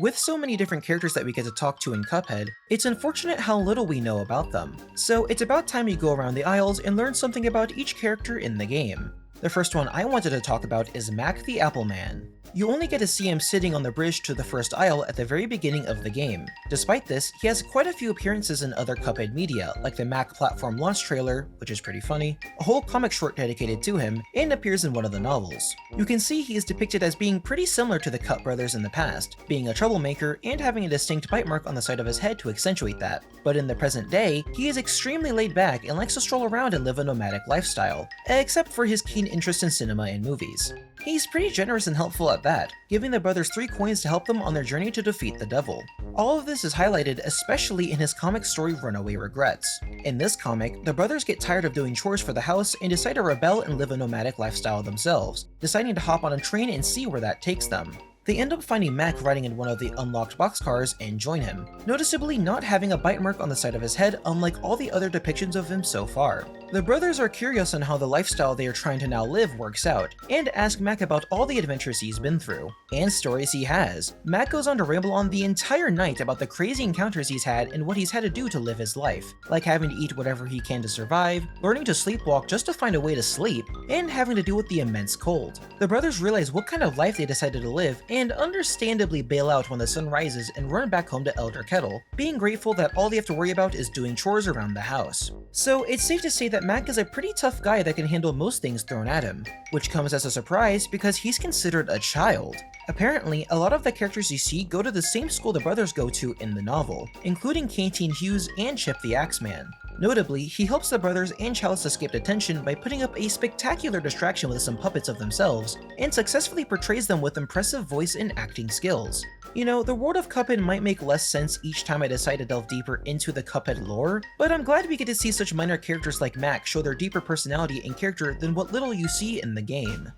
With so many different characters that we get to talk to in Cuphead, it's unfortunate how little we know about them. So it's about time you go around the aisles and learn something about each character in the game. The first one I wanted to talk about is Mac the Apple Man. You only get to see him sitting on the bridge to the first aisle at the very beginning of the game. Despite this, he has quite a few appearances in other Cuphead media, like the Mac platform launch trailer, which is pretty funny, a whole comic short dedicated to him, and appears in one of the novels. You can see he is depicted as being pretty similar to the Cup brothers in the past, being a troublemaker and having a distinct bite mark on the side of his head to accentuate that. But in the present day, he is extremely laid back and likes to stroll around and live a nomadic lifestyle, except for his keen interest in cinema and movies. He's pretty generous and helpful at that, giving the brothers 3 coins to help them on their journey to defeat the devil. All of this is highlighted especially in his comic story Runaway Regrets. In this comic, the brothers get tired of doing chores for the house and decide to rebel and live a nomadic lifestyle themselves, deciding to hop on a train and see where that takes them. They end up finding Mac riding in one of the unlocked boxcars and join him, noticeably not having a bite mark on the side of his head unlike all the other depictions of him so far. The brothers are curious on how the lifestyle they are trying to now live works out, and ask Mac about all the adventures he's been through, and stories he has. Mac goes on to ramble on the entire night about the crazy encounters he's had and what he's had to do to live his life, like having to eat whatever he can to survive, learning to sleepwalk just to find a way to sleep, and having to deal with the immense cold. The brothers realize what kind of life they decided to live, and understandably bail out when the sun rises and run back home to Elder Kettle, being grateful that all they have to worry about is doing chores around the house. So it's safe to say that Mac is a pretty tough guy that can handle most things thrown at him, which comes as a surprise because he's considered a child. Apparently, a lot of the characters you see go to the same school the brothers go to in the novel, including Canteen Hughes and Chip the Axeman. Notably, he helps the brothers and Chalice escape detention by putting up a spectacular distraction with some puppets of themselves, and successfully portrays them with impressive voice and acting skills. You know, the world of Cuphead might make less sense each time I decide to delve deeper into the Cuphead lore, but I'm glad we get to see such minor characters like Mac show their deeper personality and character than what little you see in the game.